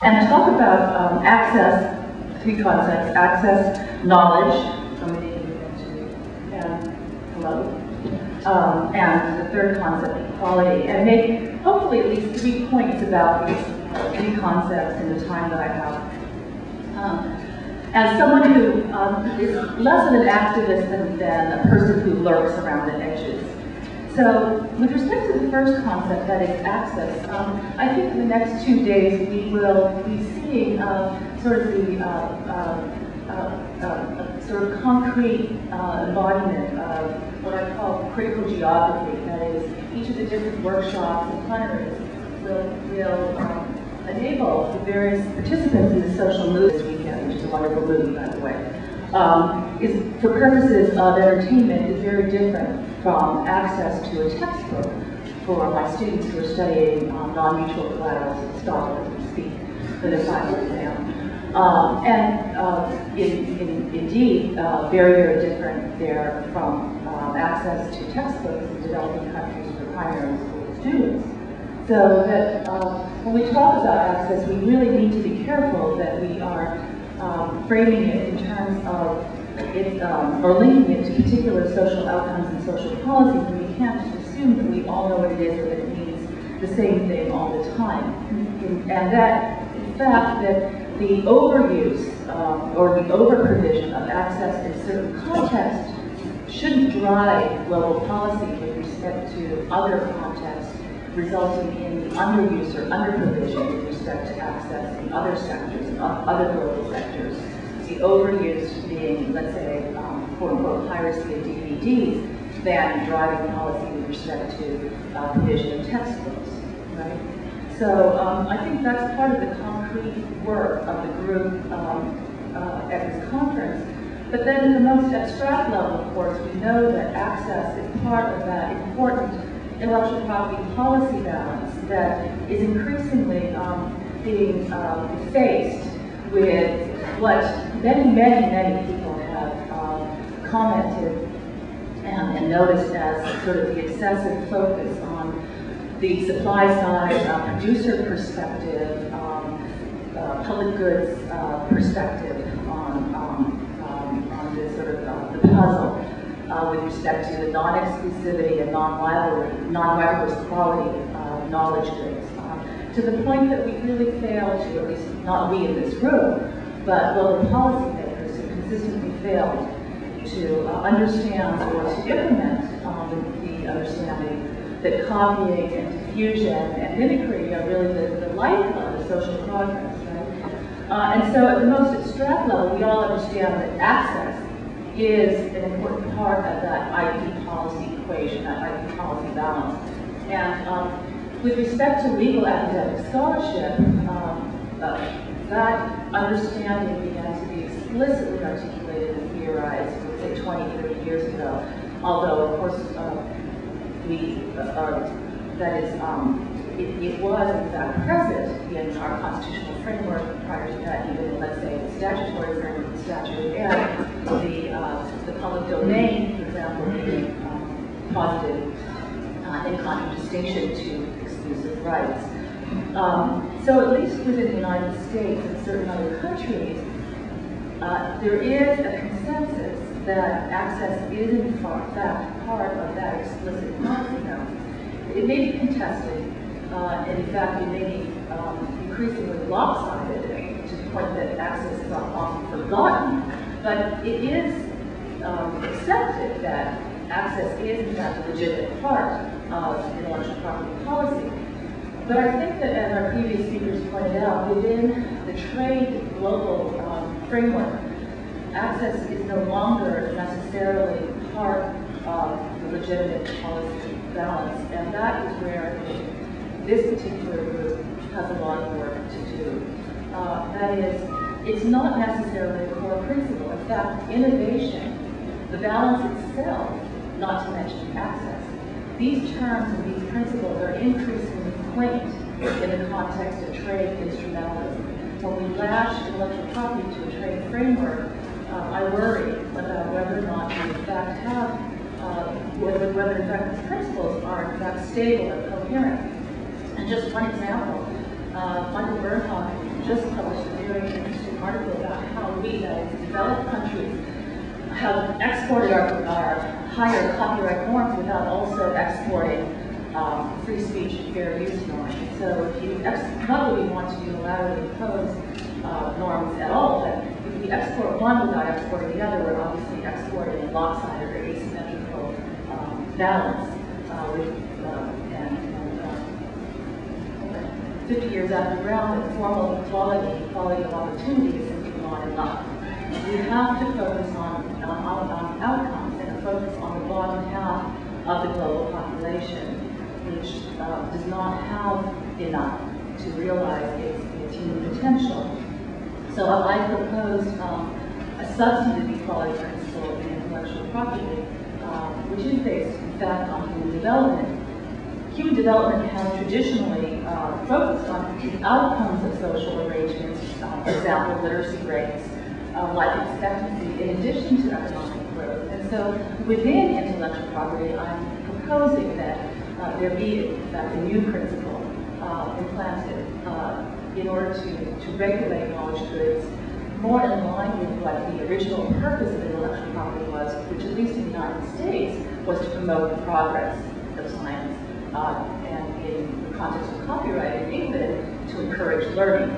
and talk about access, three concepts: access, knowledge, and the third concept, equality, and make hopefully at least 3 points about these 3 concepts in the time that I have. As someone who is less of an activist than a person who lurks around the edges. So, with respect to the first concept, that is access, I think in the next 2 days we will be seeing sort of the sort of concrete embodiment of what I call critical geography. That is, each of the different workshops and plenaries will enable the various participants in the social movie this weekend, which is a wonderful movie, by the way, is for purposes of entertainment is very different from access to a textbook for my students who are studying non-mutual collaterals in Scotland, to speak for the final exam. Indeed, very, very different there from access to textbooks in developing countries for primary school students. So that when we talk about access, we really need to be careful that we are framing it in terms of it, or linking it to particular social outcomes and social policies, and we can't just assume that we all know what it is or that it means the same thing all the time. And that, in fact, that the overuse or the over-provision of access in certain contexts shouldn't drive global policy with respect to other contexts, resulting in the underuse or under-provision with respect to access in other sectors, in other global sectors. The overuse being, let's say, quote-unquote, piracy of DVDs, than driving policy with respect to provision of textbooks, right? So I think that's part of the concrete work of the group at this conference. But then at the most abstract level, of course, we know that access is part of that important intellectual property policy balance that is increasingly being faced with what many, many, many people have commented and noticed as sort of the excessive focus on the supply side, producer perspective, public goods perspective on this sort of the puzzle with respect to the non-exclusivity and non-rivalrous quality of knowledge goods, to the point that we really fail to, at least not we in this room, but well, the policymakers have consistently failed to understand or to implement the understanding that copying and diffusion and mimicry are really the lifeblood of social progress, right? And so at the most abstract level, we all understand that access is an important part of that IP policy equation, that IP policy balance. And with respect to legal academic scholarship, that understanding began to be explicitly articulated and theorized, let's say 20, 30 years ago. Although, of course, it was in fact present in our constitutional framework prior to that, even let's say the statutory framework, the statute, and the public domain, for example, being posited in contradistinction to exclusive rights. So at least within the United States and certain other countries, there is a consensus that access is in fact part of that explicit policy balance. It may be contested, and in fact it may be increasingly lopsided to the point that access is often forgotten, but it is accepted that access is in fact a legitimate part of intellectual property policy. But I think that, as our previous speakers pointed out, within the trade global framework, access is no longer necessarily part of the legitimate policy balance, and that is where this particular group has a lot of work to do. That is, it's not necessarily a core principle. In fact, innovation, the balance itself, not to mention access, these terms and these principles are increasingly quaint in the context of trade instrumentalism. When we lash intellectual property to a trade framework, I worry about whether or not we in fact have, whether in fact these principles are in fact stable and coherent. And just one example, Michael Bernhoff just published a very interesting article about how we, that is, developed countries, have exported our higher copyright norms without also exporting free speech and fair use norms. So if you not that we want to unilaterally impose norms at all, but if we export one without exporting the other, we're obviously exporting a lopsided or asymmetrical balance. 50 years after Brown, that formal equality of opportunity is simply not enough. We have to focus on outcomes and focus on the bottom half of the global population, which does not have enough to realize its human potential. So I proposed a substantive equality principle in intellectual property, which is based, in fact, on human development. Human development has traditionally focused on the outcomes of social arrangements, for example, literacy rates, life expectancy, in addition to economic growth. And so within intellectual property, I'm proposing that there be, in fact, a new principle implanted in order to regulate knowledge goods more in line with what the original purpose of intellectual property was, which at least in the United States was to promote the progress of science. And in the context of copyright in England, to encourage learning.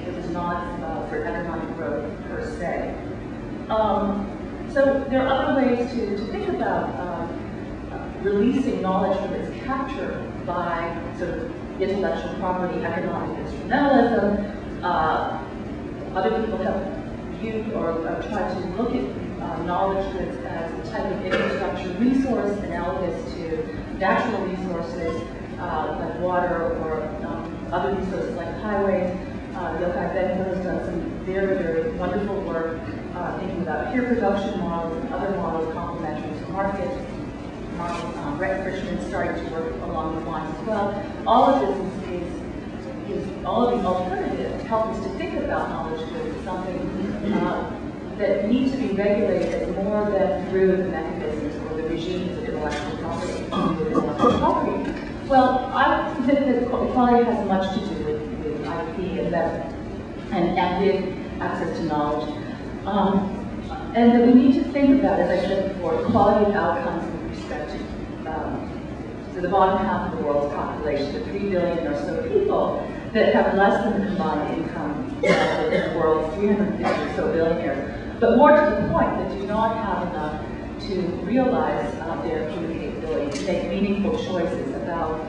It was not for economic growth per se. So there are other ways to think about releasing knowledge from its capture by sort of intellectual property, economic instrumentalism. Other people have viewed or tried to look at knowledge goods as a type of infrastructure resource analogous to natural resources like water or other resources like highways. Yochai Benko has done some very, very wonderful work thinking about peer production models and other models complementary to market models. Brett Frischman started to work along the lines as well. All of this is all of these alternatives help us to think about knowledge goods as something that needs to be regulated more than through the mechanisms or the regimes of intellectual property. Well, I think that equality has much to do with IP and with access to knowledge. And that we need to think about, as I said before, equality of outcomes with respect to the bottom half of the world's population, the 3 billion or so people that have less than the combined income of the world's 350 or so billionaires. But more to the point, that do not have enough to realize their human capability to make meaningful choices about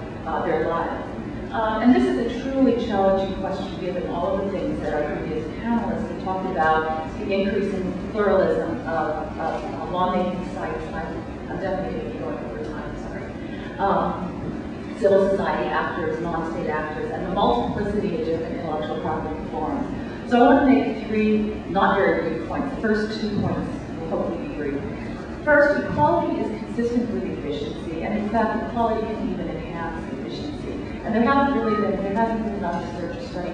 their lives. And this is a truly challenging question given all of the things that our previous panelists have talked about, the increasing pluralism of lawmaking sites. I'm definitely going to be going over time, sorry. Civil society actors, non-state actors, and the multiplicity of different intellectual property forms. So I want to make 3 not very brief points. The first 2 points will hopefully be brief. First, equality is consistent with efficiency, and in fact, equality can even enhance efficiency. And there hasn't been enough research or study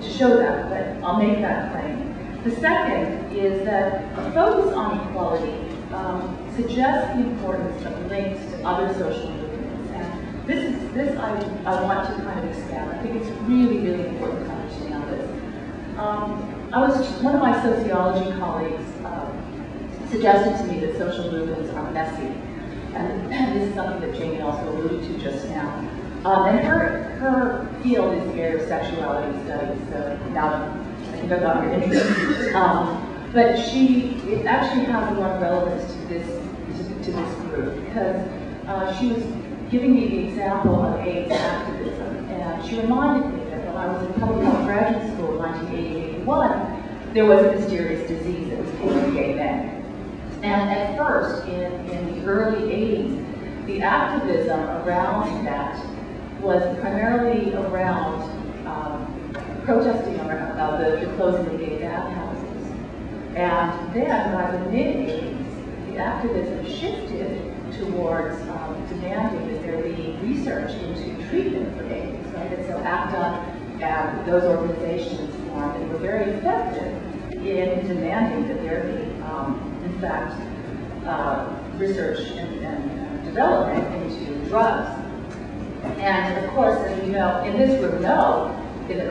to show that, but I'll make that claim. The second is that a focus on equality suggests the importance of links to other social movements. And this I want to kind of expand. I think it's really, really important to understand this. One of my sociology colleagues suggested to me that social movements are messy. And this is something that Jamie also alluded to just now. And her field is the area of sexuality studies, so now I think I've got her interest. But it actually has a lot of relevance to this group, because she was giving me the example of AIDS activism, and she reminded me that when I was in public health graduate school in 1980-81, there was a mysterious disease that was killing gay men. And at first, in the early 80s, the activism around that was primarily around protesting about the closing of gay bathhouses. And then by the mid-80s, the activism shifted towards demanding that there be research into treatment for AIDS. Right? And so ACTA and those organizations formed and were very effective in demanding that there be, in fact, research and development into drugs. And of course, as we know, in this room, in the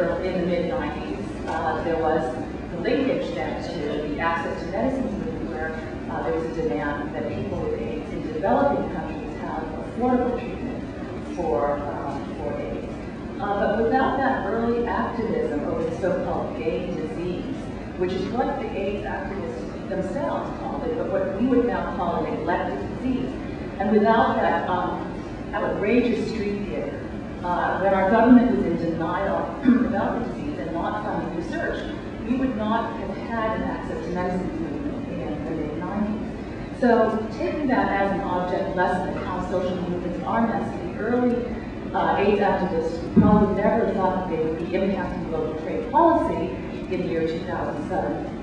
mid-90s, there was the linkage then to the access to medicines movement, where there was a demand that people with AIDS in developing countries have affordable treatment for AIDS. But without that early activism over the so-called gay disease, which is what the AIDS activists themselves called it, but what we would now call a neglected disease, and without that outrageous street theater, when our government was in denial about the disease and not funding research, we would not have had an access to medicine movement in the mid-90s. So taking that as an object lesson of how social movements are messy, the early AIDS activists probably never thought that they would be impacting global trade policy in the year 2007.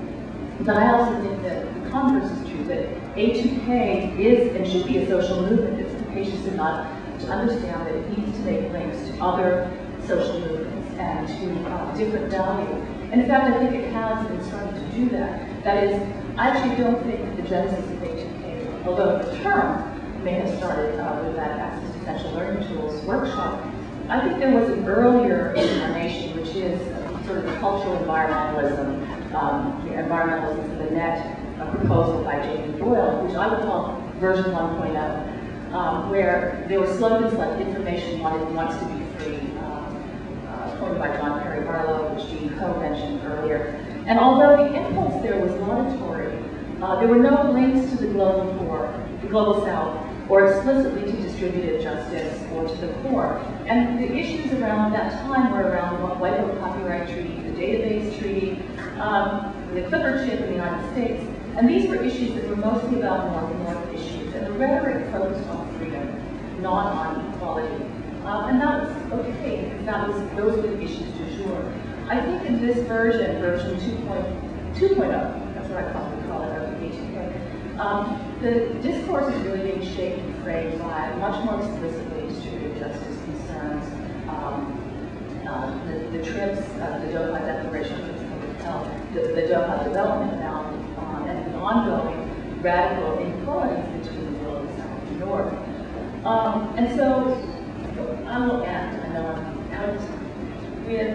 But I also think that the converse is true, that A2K is and should be a social movement. It's capacious enough to understand that it needs to make links to other social movements and to different values. And in fact, I think it has been starting to do that. That is, I actually don't think the genesis of A2K, although the term may have started with that Access to Essential Learning Tools workshop, I think there was an earlier incarnation, which is sort of cultural environmentalism, environmentalism for the net, a proposal by Jamie Doyle, which I would call version 1.0, where there were slogans like "Information wants to be free," quoted by John Perry Barlow, which Jean Coe mentioned earlier. And although the impulse there was laudatory, there were no links to the global poor, the global south, or explicitly to distributed justice or to the poor. And the issues around that time were around the White House Copyright Treaty, the Database Treaty, the Clipper chip in the United States. And these were issues that were mostly about North issues. And the rhetoric focused on freedom, not on equality. And that was okay, because those were the issues du jour. I think in this version 2.0, that's what I probably call it, of A2K, the discourse is really being shaped and framed by much more explicitly distributed justice concerns, the TRIPS, the Doha Declaration of Public Health, the Doha Development Bound, and the ongoing radical inequalities between the world and South and North. And so, I will end, I know I'm out, with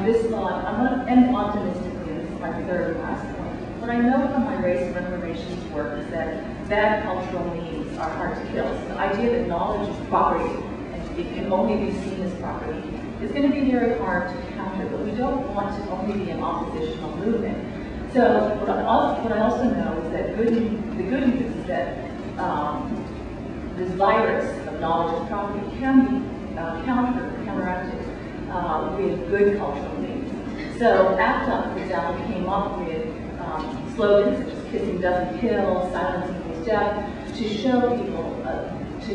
this thought. I want to end optimistically, this is my third and last point. What I know from my race and reparations work is that bad cultural needs are hard to kill. So the idea that knowledge is property and it can only be seen as property is going to be very hard to counter, but we don't want to only be an oppositional movement. So what I also know is that the good news is that this virus of knowledge as property can be counteracted with good cultural needs. So ACT UP, for example, came up with slogans such as "Kissing doesn't kill," "Silence equals death," to show people, to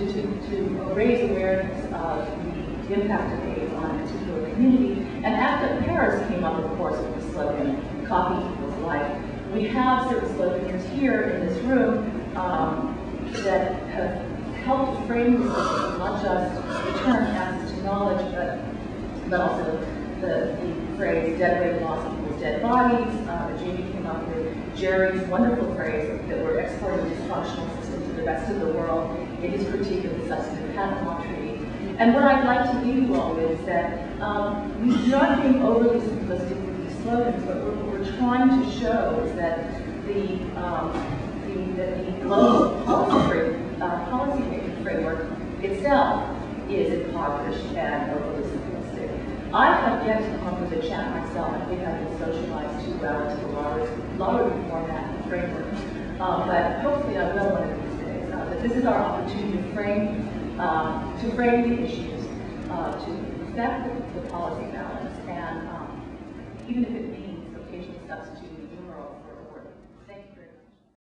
raise awareness of the impact of AIDS on a particular community. And ACT UP Paris came up, of course, with the slogan, "Coffee equals life." We have certain slogans here in this room that have helped to frame the slogan, not just the term access to knowledge, but also the phrase "dead weight loss equals dead bodies." Jamie came up with Jerry's wonderful phrase that we're exporting a dysfunctional system to the rest of the world in his critique of the substantive patent law treaty. And what I'd like to leave you all with is that we're not being overly simplistic with these slogans, but what we're trying to show is that the global policy-making framework itself is impoverished and overly simplistic. I have yet to come up with a chat myself. I think I've been socialized too well into the lottery format and framework. But hopefully I will one of these days. But this is our opportunity to frame the issues, to affect the policy balance, and even if it means occasionally substituting